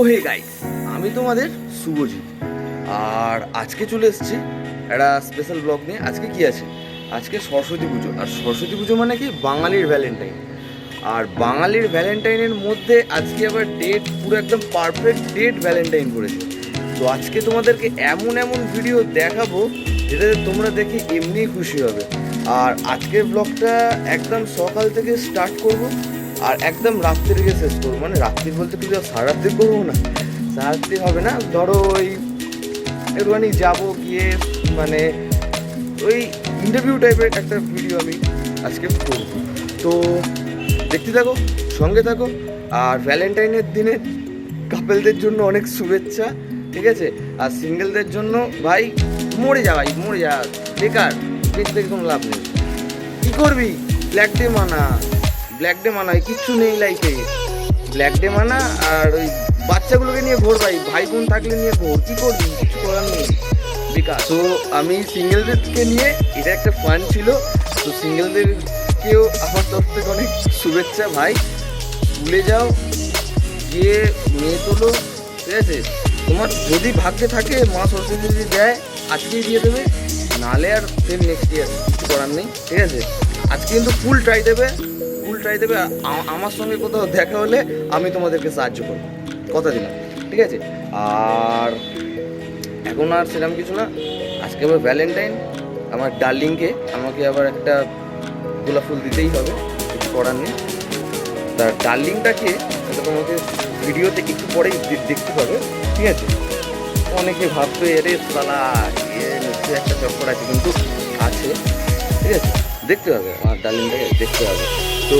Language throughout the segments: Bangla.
হে গাইস, আমি তোমাদের শুভজিৎ। আর আজকে চলে এসেছি একটা স্পেশাল ব্লগ নিয়ে। আজকে কি আছে? আজকে সরস্বতী পুজো। আর সরস্বতী পুজো মানে কি? বাঙালির ভ্যালেন্টাইন। আর বাঙালির ভ্যালেন্টাইনের মধ্যে আজকে আবার ডেট, পুরো একদম পারফেক্ট ডেট ভ্যালেন্টাইন করেছে। তো আজকে তোমাদেরকে এমন এমন ভিডিও দেখাবো যেটাতে তোমরা দেখে এমনিই খুশি হবে। আর আজকের ব্লগটা একদম সকাল থেকে স্টার্ট করব আর একদম রাত্রে গিয়ে শেষ করবো। মানে রাত্রি বলতে কিছু সারা রাত্রি করবো না, সারা রাত্রি হবে না, ধরো ওই একটুখানি যাবো গিয়ে মানে ওই ইন্টারভিউ টাইপের একটা ভিডিও আমি আজকে করবো। তো দেখতে থাকো, সঙ্গে থাকো। আর ভ্যালেন্টাইনের দিনে কাপেলদের জন্য অনেক শুভেচ্ছা, ঠিক আছে? আর সিঙ্গেলদের জন্য ভাই মরে যা, ভাই মরে যা, বেকার, দেখতে কোনো লাভ নেই। কী করবি? ব্ল্যাক ডে মানা, ব্ল্যাক ডে মানা, কিচ্ছু নেই লাইফে। ব্ল্যাক ডে মানা আর ওই বাচ্চাগুলোকে নিয়ে ঘোর, ভাই বোন থাকলে নিয়ে ঘোর, কী করবি? কিছু করার নেই, বেকার। তো আমি সিঙ্গেলদেরকে নিয়ে, এটা একটা ফান ছিল। তো সিঙ্গেলদেরকেও আমার তরফ থেকে অনেক শুভেচ্ছা। ভাই ভুলে যাও, গিয়ে মেয়ে তোলো, ঠিক আছে? তোমার যদি ভাগ্যে থাকে, মা সরস্বতী যদি দেয় আজকেই দিয়ে দেবে, নাহলে আর ফের নেক্সট ইয়ার, কিছু করার নেই, ঠিক আছে? আজকে কিন্তু ফুল ট্রাই দেবে, ফুল ট্রাই দেবে। আমার সঙ্গে কোথাও দেখা হলে আমি তোমাদেরকে সাহায্য করবো, কথা দিলাম, ঠিক আছে? আর এখন আর সেরকম কিছু না। আজকে আবার ভ্যালেন্টাইন, আমার ডার্লিংকে আমাকে আবার একটা গোলাপ ফুল দিতেই হবে, কিছু করার নেই। তার ডার্লিংটাকে এটা তোমাকে ভিডিওতে একটু পরেই দেখতে পাবে, ঠিক আছে? অনেকে ভাববে এরে সালা নিশ্চয়ই একটা চক্কর আছে, কিন্তু আছে, ঠিক আছে? দেখতে হবে, আমার ডার্লিংটাকে দেখতে হবে। তো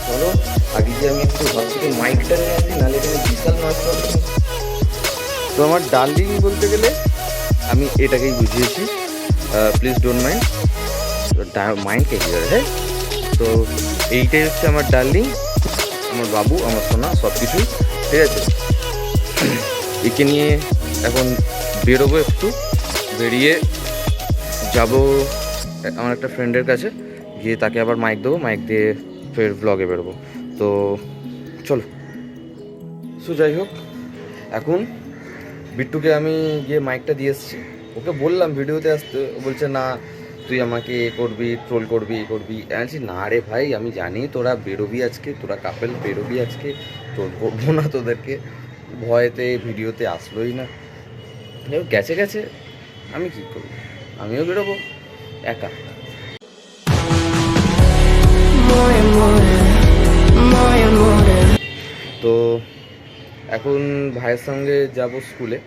চলো, আগে যে আমি একটু ভাবছি কি মাইকটা নিয়ে আসি, নাহলে এখানে বিশাল মাছ পাবে। তো আমার ডার্লিং বলতে গেলে আমি এটাকেই বুঝিয়েছি, প্লিজ ডোন্ট মাইন্ড, মাইন্ডকে কি করে, হ্যাঁ? তো এইটাই হচ্ছে আমার ডার্লিং, আমার বাবু, আমার সোনা, সব কিছুই, ঠিক আছে? একে নিয়ে এখন বেরোবো, একটু বেরিয়ে যাব আমার একটা ফ্রেন্ডের কাছে, গিয়ে তাকে আবার মাইক দেবো, মাইক দিয়ে ফের ব্লগে বেরোবো। তো চলো। সো যাই হোক, এখন বিট্টুকে আমি গিয়ে মাইকটা দিয়ে এসেছি। ওকে বললাম ভিডিওতে আসতে, ও বলছে না তুই আমাকে এ করবি, ট্রোল করবি, এ করবি। বলছি না রে ভাই, আমি জানি তোরা বেরোবি আজকে, তোরা কাপেল বেরোবি আজকে, ট্রোল করবো না তোদেরকে। ভয়েতে ভিডিওতে আসলোই না, গেছে গেছে, আমি কী করবো, আমিও বেরোবো একা। তো এখন ভাইয়ের সঙ্গে যাব স্কুলে,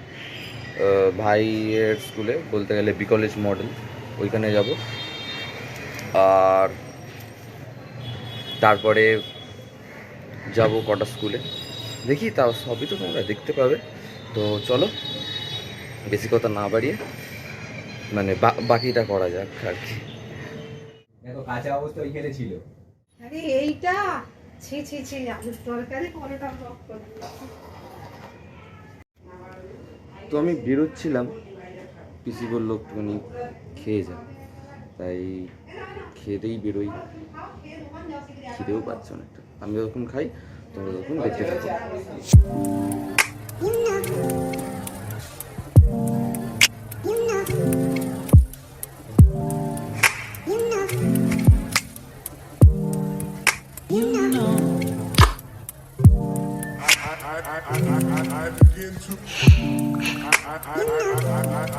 ভাইয়ের স্কুলে বলতে গেলে বি কলেজ মডেল, ওইখানে যাব। আর তারপরে যাব কটা স্কুলে, দেখি, তাও সবই তো তোমরা দেখতে পাবে। তো চলো, বেশি কথা না বাড়িয়ে মানে বাকিটা করা যাক আর কি। দেখো কাঁচা অবস্থা ওইখানে ছিল। আরে এইটা ছি ছি ছি, আলুর তরকারি পরোটা ব্লক করে। তো আমি বেরোচ্ছিলাম, পিসি বললো একটুখানি খেয়ে যা, তাই খেতেই বেরোই। খিদেও পাচ্ছে অনেকটা, আমি যখন খাই তোমরা তখন দেখতে থাকো।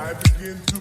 I begin to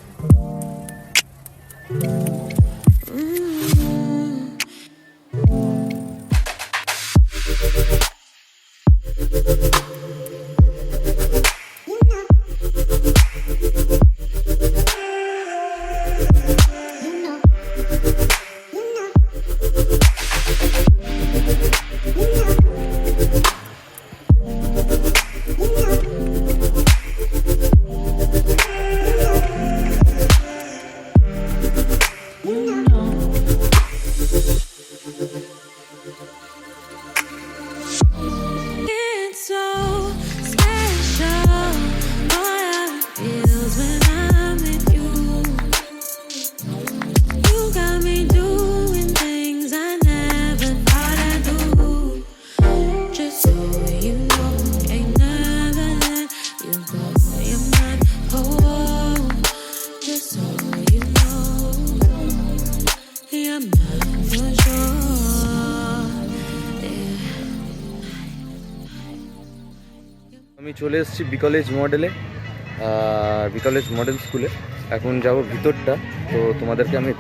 চলে এসেছি বি কলেজ মডেলে, কলেজ মডেল স্কুলে। এখন যাব ভিতরটা, তো তোমাদেরকে আমি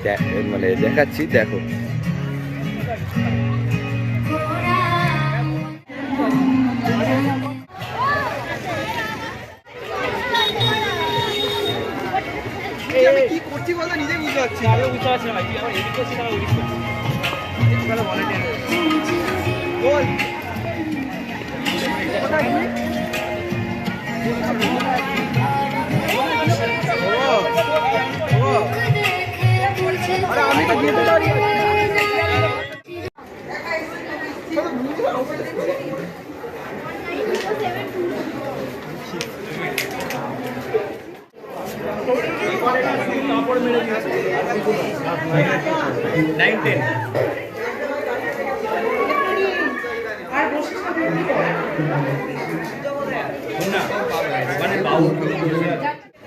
মানে দেখাচ্ছি, দেখো। কি করছি বলতে নিজেই বুঝতে পারছি না। বুঝতে পারছি না কি আমার এদিক করছি না ওদিক করছি। বল আমি তো যেতে পারি।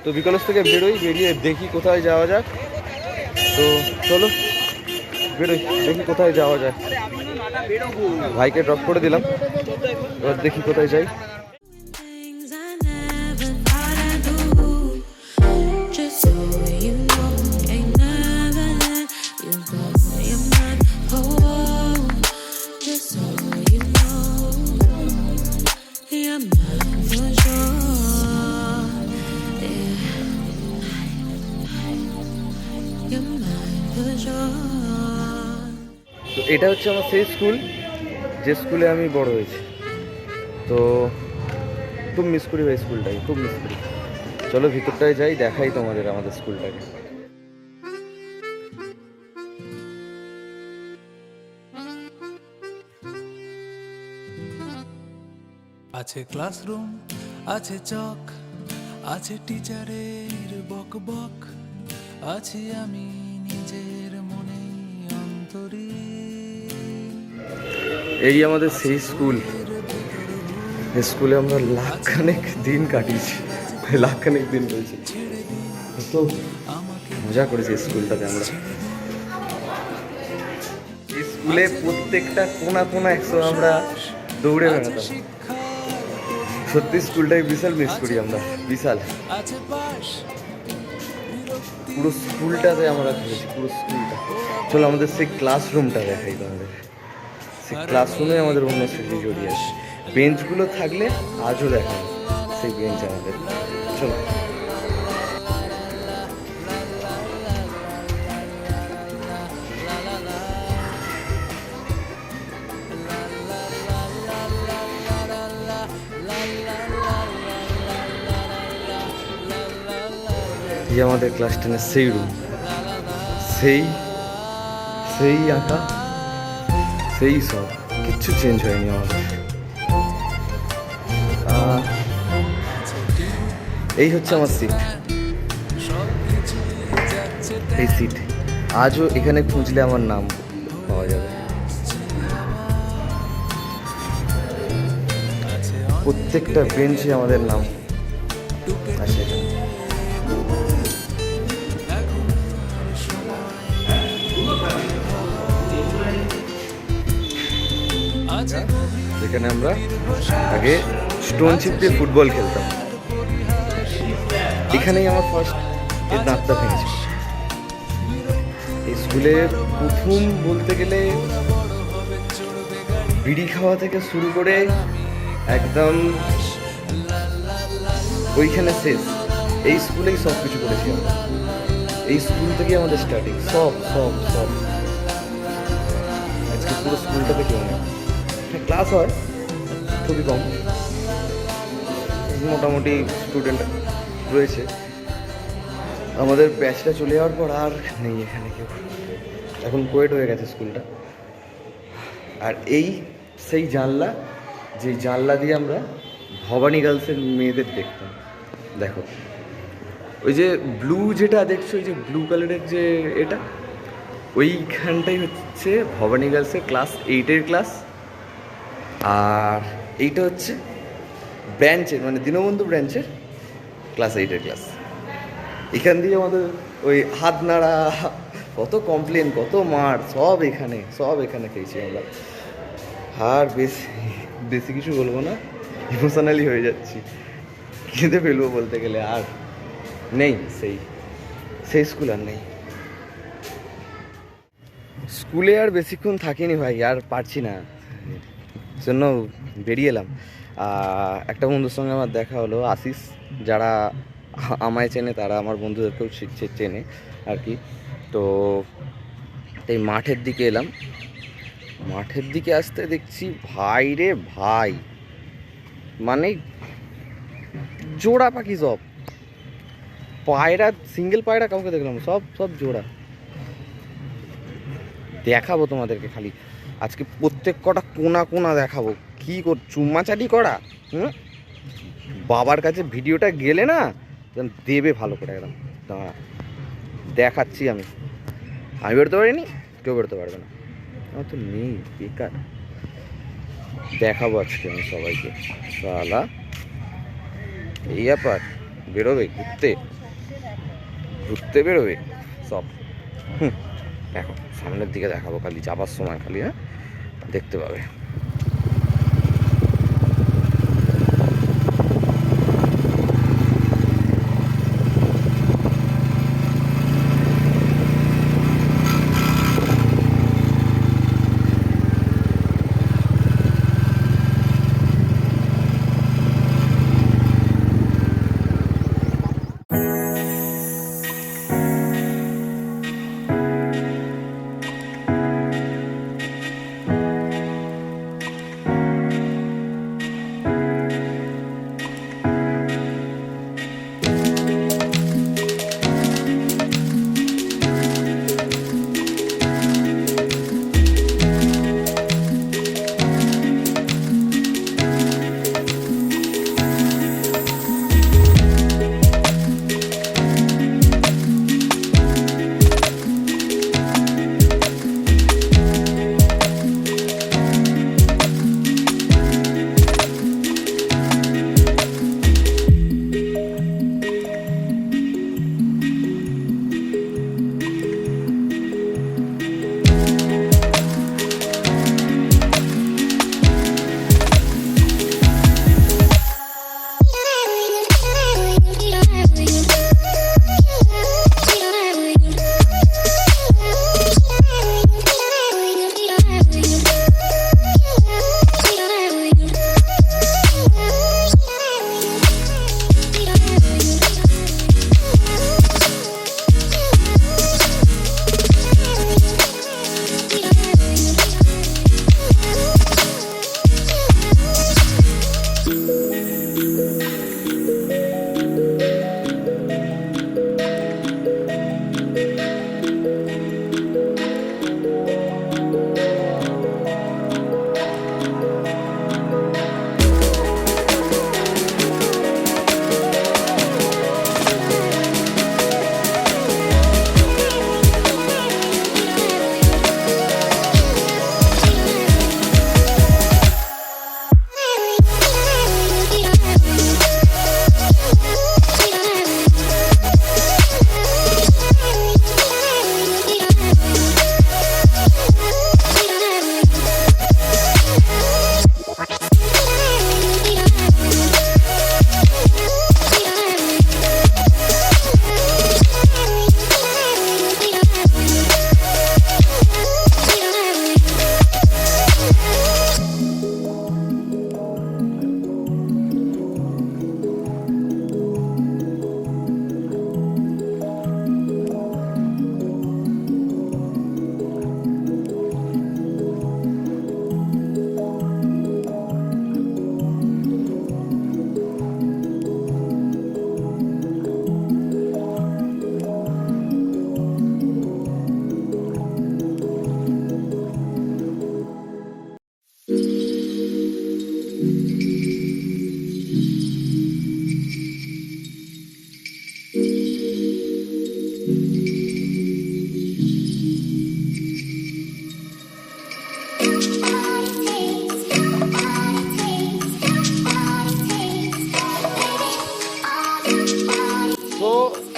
তো বি কলেজ থেকে বেরিয়ে দেখি কোথায় যাওয়া যাক। তো চলো বেরোই, দেখি কোথায় যাওয়া যায়। ভাইকে ড্রপ করে দিলাম, এবার দেখি কোথায় যাই। Things I never thought I'd do. Just so you know, ain't never let you go. You're my whole. Just so you know, you're mine for sure. Yeah, you're mine for sure. তো এটা হচ্ছে আমার সেই স্কুল যে স্কুলে আমি বড় হয়েছি। তো খুব মিস করি ভাই স্কুলটাকে, খুব মিস করি। চলো ভিতরটায় যাই, দেখাই তোমাদের আমাদের স্কুলটাকে। আছে ক্লাসরুম, আছে চক, আছে টিচারের বক বক, আছি আমি নিজের মনে অন্তরে। এই আমাদের সেই স্কুল, স্কুলে আমরা লাখখানেক দিন কাটিয়েছি, লাখখানেক দিন রয়েছে। তো মজা করেছি স্কুলটাতে আমরা। স্কুলে প্রত্যেকটা কোনা কোনা একসময় আমরা দৌড়ে বেড়াতাম। সত্যি স্কুলটাকে বিশাল মিস করি আমরা, বিশাল। আছে পাশ পুরো স্কুলটাতে আমরা খেলেছি, পুরো স্কুলটা। চলো আমাদের সেই ক্লাসরুমটা দেখাই তোমাদের। সেই ক্লাসরুমে আমাদের অন্য স্মৃতি জড়িয়ে আছে। বেঞ্চগুলো থাকলে আজও দেখা যায় সেই বেঞ্চ আমাদের। চলো এই আমাদের ক্লাস 10-এর সেই রুম, সেই আঁকা, সেই সব কিচ্ছু চেঞ্জ হয়নি আমাদের। এই হচ্ছে আমার সিট, এই সিট আজও এখানে খুঁজলে আমার নাম পাওয়া যাবে। প্রত্যেকটা বেঞ্চে আমাদের নাম আছে। যেখানে আমরা আগে স্টোন চিপ দিয়ে ফুটবল খেলতাম, এখানেই আমার ফার্স্ট এর দাঁতটা ভেঙেছে। এই স্কুলে প্রথম বলতে গেলে বিড়ি খাওয়া থেকে শুরু করে একদম ওইখানে শেষ, এই স্কুলেই সব কিছু করেছি আমরা। এই স্কুল থেকেই আমাদের স্টার্টিং, সব সব সব। আজকে পুরো স্কুলটাতে কেউ নেই, ক্লাস হয় খুবই কম, মোটামুটি স্টুডেন্ট রয়েছে। আমাদের ব্যাচটা চলে যাওয়ার পর আর নেই এখানে কেউ, এখন কোয়েট হয়ে গেছে স্কুলটা। আর এই সেই জানলা, যে জানলা দিয়ে আমরা ভবানী গার্লসের মেয়েদের দেখতাম। দেখো ওই যে ব্লু যেটা দেখছো, ওই যে ব্লু কালারের যে এটা, ওইখানটাই হচ্ছে ভবানী গার্লসের ক্লাস 8-এর ক্লাস। আর এইটা হচ্ছে ব্রাঞ্চের, মানে দীনবন্ধু ব্রাঞ্চের ক্লাস 8-এর ক্লাস। এখান দিয়ে আমাদের ওই হাত নাড়া, কত কমপ্লেন, কত মার, সব এখানে খেয়েছি আমরা। আর বেশি কিছু বলবো না, ইমোশনালি হয়ে যাচ্ছি, কেঁদে ফেলবো বলতে গেলে। আর নেই সেই স্কুল আর নেই। স্কুলে আর বেশিক্ষণ থাকিনি ভাই, আর পারছি না, জন্য বেরিয়ে এলাম। একটা বন্ধুর সঙ্গে আমার দেখা হলো, আশিস। যারা আমায় চেনে তারা আমার বন্ধুদেরকেও চেনে আর কি। তো এই মাঠের দিকে এলাম, মাঠের দিকে আসতে দেখছি ভাই রে ভাই, মানে জোড়া পাখি সব, পায়রা সিঙ্গেল পায়রা কাউকে দেখলাম, সব জোড়া। দেখাবো তোমাদেরকে, খালি আজকে প্রত্যেক কটা কোনা দেখাবো। কি চুম্মাচাটি করা, বাবার কাছে ভিডিওটা গেলে না দেবে ভালো করে একদম। দাঁড়া দেখাচ্ছি, আমি বেরোতে পারিনি, কেউ বেরোতে পারবে না, আমার তো নেই, বেকার। দেখাবো আজকে আমি সবাইকে। শালা এই ব্যাপার, বেরোবে ঘুরতে বেরোবে সব। দেখো সামনের দিকে দেখাবো, খালি যাবার সময় খালি, হ্যাঁ দেখতে পাবে।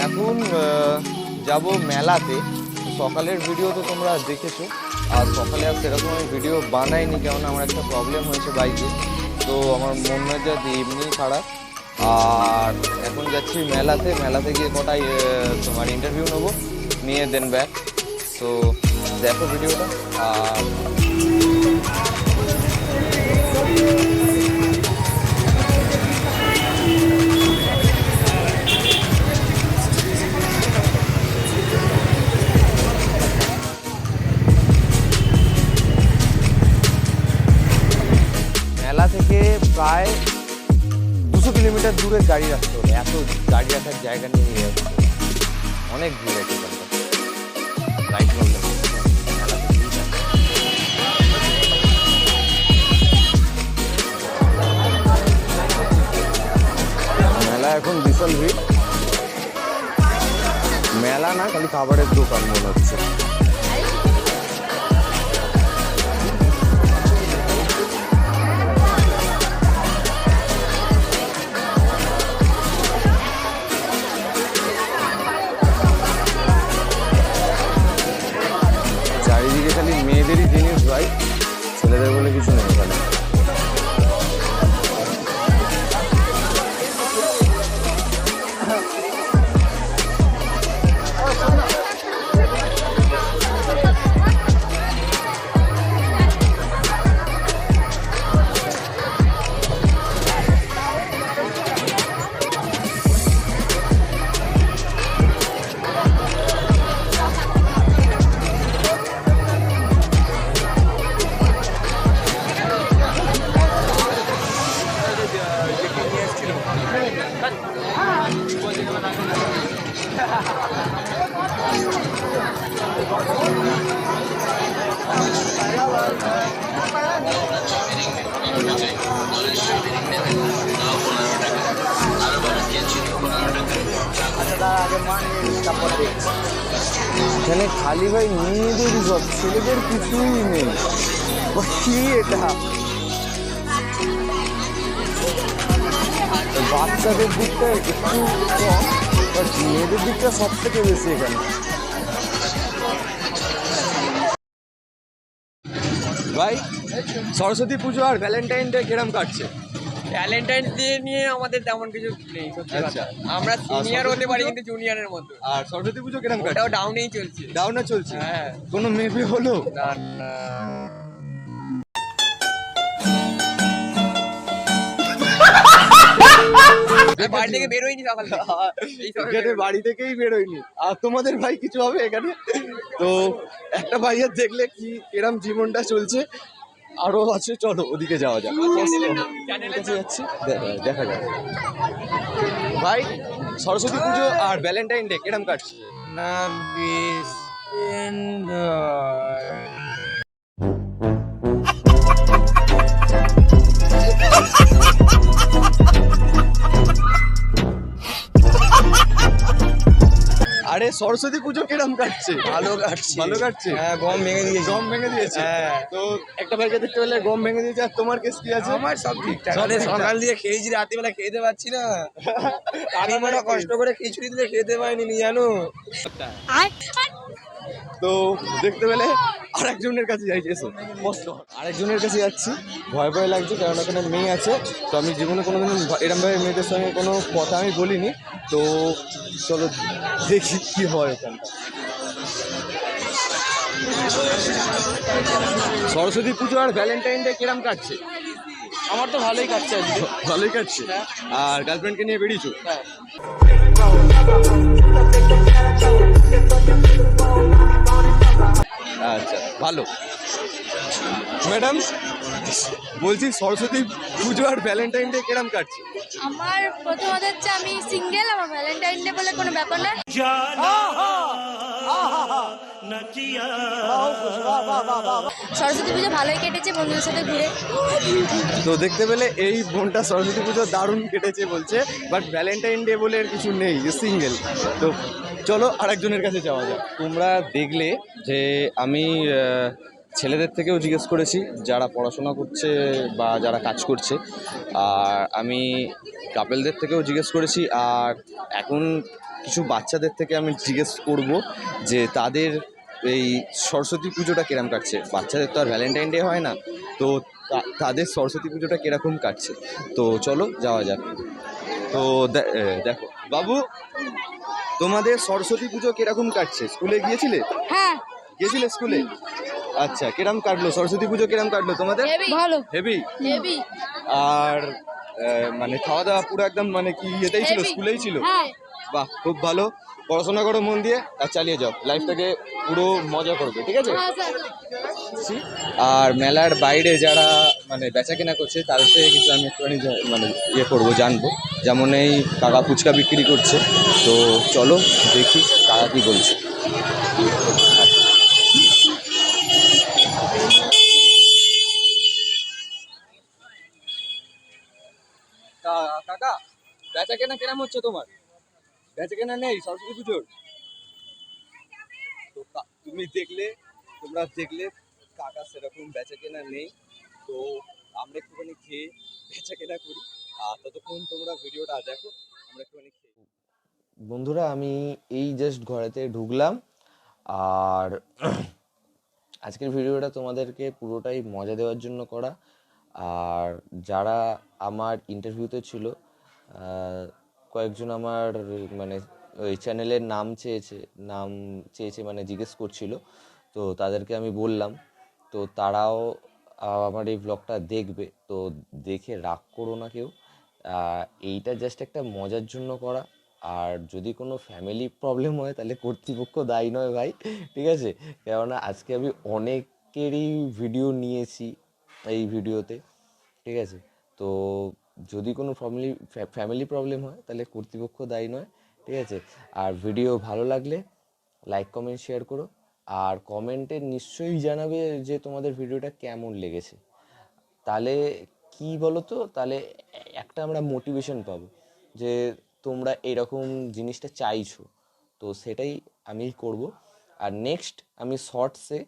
এখন যাব মেলাতে। সকালের ভিডিও তো তোমরা দেখেছো, আর সকালে আর সেরকম আমি ভিডিও বানাইনি, কেননা আমার একটা প্রবলেম হয়েছে বাইকে। তো আমার মন মেজাজ এমনি খারাপ। আর এখন যাচ্ছি মেলাতে গিয়ে কটাই তোমার ইন্টারভিউ নেবো, নিয়ে দেন ব্যাক। তো দেখো ভিডিওটা। আর মেলা থেকে প্রায় 200 কিলোমিটার দূরে গাড়ি রাখতে হবে, এত গাড়ি রাখার জায়গা নিয়ে যাচ্ছে, অনেক ভিড় আছে লাইট প্রবলেম। মেলা এখন বিশাল ভিড়, মেলা না খালি খাবারের দোকান মনে হচ্ছে। চারিদিকে খালি মেয়েদেরই জিনিস ভাই, ছেলেদের বলে কিছু নেই এখানে। এখানে খালি ভাই মেয়েদেরই সব, ছেলেদের কিছুই নেই। কি এটা, বাচ্চাদের দিকটা একটু কম, মেয়েদের দিকটা সব থেকে বেশি এখানে। ভাই সরস্বতী পুজো আর ভ্যালেন্টাইন ডে কিরম কাটছে? ভ্যালেন্টাইন্স ডে নিয়ে আমাদের তেমন কিছু নেই সত্যি কথা। আচ্ছা। আমরা সিনিয়র হতে পারি পুজো? কিন্তু জুনিয়রের মতো। আর সরস্বতী পুজো কিরম কাটছে? ওটাও ডাউনেই চলছে। ডাউনে চলছে? হ্যাঁ। কোনো মেয়ে হলো? না না। বাড়ি থেকে বেরোয়নি সকাল থেকে। এই সবে এখানে বাড়ি থেকেই বেরোয়নি। আর তোমাদের ভাই কিছু হবে এখানে? তো একটা ভাইয়ের দেখলে কি এরম জীবনটা চলছে, আরো আছে, চলো ওদিকে যাওয়া যাক। কাছে যাচ্ছি, দেখা যাক। ভাই সরস্বতী পুজো আর ভ্যালেন্টাইন ডে কিরম কাটছে? না বেশ আরে সরস্বতী পুজো কিরম কাটছে? ভালো কাটছে। ভালো কাটছে? হ্যাঁ, গম ভেঙে দিয়েছে। গম ভেঙে দিয়েছে? হ্যাঁ। তো একটা ভাইকে দেখতে পেলে গম ভেঙে দিয়েছে, আর তোমার কেস কি আছে? আমার সব ঠিকঠাক। সব আরে ঠিকঠাক। সকাল দিয়ে খেয়েছি, রাত্রিবেলা খেতে পাচ্ছি না। কাকিমাটা কষ্ট করে খিচুড়ি দিলে খেতে পাইনি, নি জানো। তো দেখতে পেলে আরেকজনের কাছে যাই, এসো আরেকজনের কাছে যাচ্ছি। ভয় ভয় লাগছে কারণ ওখানে মেয়ে আছে। তো আমি জীবনে কোনোদিন এরমভাবে মেয়েদের সঙ্গে কোনো কথা আমি বলিনি। তো চলো দেখি কি হয় ওখানটা। সরস্বতী পুজো আর ভ্যালেন্টাইন ডে কিরম কাটছে? আমার তো ভালোই কাটছে আজকে। ভালোই কাটছে। আর গার্লফ্রেন্ডকে নিয়ে বেরিয়েছো? আচ্ছা, ভালো। ম্যাডাম বলছি সরস্বতী পুজো আর ভ্যালেন্টাইন ডে কিরম কাটছে? আমার প্রথমত হচ্ছে আমি সিঙ্গেল, আমার ভ্যালেন্টাইন ডে বলে কোনো ব্যাপার না। সরস্বতী পুজো ভালোই কেটেছে বন্ধুদের সাথে ঘুরে। তো দেখতে পেলে এই বোনটা সরস্বতী পুজো দারুণ কেটেছে বলছে, বাট ভ্যালেন্টাইন ডে বলে আর কিছু নেই, সিঙ্গেল। তো চলো আরেকজনের কাছে যাওয়া যাক। তোমরা দেখলে যে আমি ছেলেদের থেকেও জিজ্ঞেস করেছি যারা পড়াশোনা করছে বা যারা কাজ করছে, আর আমি কাপেলদের থেকেও জিজ্ঞেস করেছি, আর এখন কিছু বাচ্চাদের থেকে আমি জিজ্ঞেস করব যে তাদের এই সরস্বতী পুজোটা কিরম কাটছে। বাচ্চাদের তো আর ভ্যালেন্টাইন ডে হয় না, তো তো তাদের সরস্বতী পুজোটা কিরকম কাটছে, তো চলো যাওয়া যাক। তো দেখো বাবু, তোমাদের সরস্বতী পুজো কিরকম কাটছে? স্কুলে গিয়েছিলে? হ্যাঁ গিয়েছিলে স্কুলে? আচ্ছা, কিরম কাটলো সরস্বতী পুজো, কিরম কাটলো তোমাদের? ভালো হেভি। হেভি আর মানে খাওয়া দাওয়া পুরো একদম মানে কি ইয়েতেই ছিল, Heavy. স্কুলেই ছিল? হ্যাঁ বাহ, খুব ভালো। পড়াশোনা করো মন দিয়ে আর চালিয়ে যাও, লাইফটাকে পুরো মজা করবে, ঠিক আছে? আর মেলার বাইরে যারা মানে বেচা কেনা করছে তাদের থেকে কিছু আমি একটুখানি মানে ইয়ে করবো, জানবো। যেমন এই কাকা ফুচকা বিক্রি করছে, তো চলো দেখি কাকা কি বলছে। কাকা, বেচা কেনা কেরম হচ্ছে তোমার? বেচা কেনা নেই সরস্বতী পুজোর? তো তোমরা দেখলে কাকা সেরকম বেচা কেনা নেই, তো আমরা একটুখানি খেয়ে বেচা কেনা করি। আর ততক্ষণ তোমরা ভিডিওটা দেখো, আমরা একটুখানি খেয়ে। বন্ধুরা, আমি এই জাস্ট ঘরেতে ঢুকলাম, আর আজকের ভিডিওটা তোমাদেরকে পুরোটাই মজা দেওয়ার জন্য করা। আর যারা আমার ইন্টারভিউতে ছিল, কয়েকজন আমার মানে ওই চ্যানেলের নাম চেয়েছে মানে জিজ্ঞেস করছিল, তো তাদেরকে আমি বললাম, তো তারাও আমার এই ব্লগটা দেখবে, তো দেখে রাগ করো না কেউ। এইটা জাস্ট একটা মজার জন্য করা। আর যদি কোনো ফ্যামিলি প্রবলেম হয় তাহলে কর্তৃপক্ষ দায়ী নয় ভাই, ঠিক আছে? কেননা আজকে আমি অনেকেরই ভিডিও নিয়েছি এই ভিডিওতে, ঠিক আছে? তো যদি কোনো ফ্যামিলি প্রবলেম হয় তাহলে কর্তৃপক্ষ দায়ী নয়, ঠিক আছে? আর ভিডিও ভালো লাগলে লাইক কমেন্ট শেয়ার করো, আর কমেন্টে নিশ্চয়ই জানাবে যে তোমাদের ভিডিওটা কেমন লেগেছে। তাহলে কি বলো তো, তাহলে একটা আমরা মোটিভেশন পাবো যে তোমরা এরকম জিনিসটা চাইছো, তো সেটাই আমি করব। আর নেক্সট আমি শর্টসে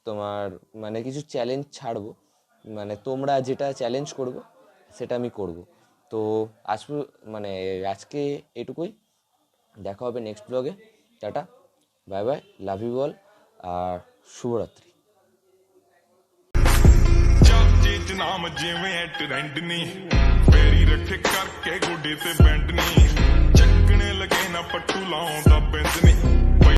তোমার মানে কিছু চ্যালেঞ্জ ছাড়বো, মানে তোমরা যেটা চ্যালেঞ্জ করবে সেটা আমি করব। তো মানে আজকে এটুকুই, দেখা হবে নেক্সট ব্লগে। Tata, bye bye, love you all, আর শুভরাত্রি। ਨਾਮ ਜਿਵੇਂ ਐ ਟ੍ਰੈਂਡ ਨੀ ਫੇਰੀ ਰੱਖ ਕਰਕੇ ਗੋਡੇ ਤੇ ਬੈਂਡ ਨੀ ਚੱਕਣੇ ਲਗੇ ਨਾ ਪੱਟੂ ਲਾਉਂਦਾ ਬਿੰਦ ਨੀ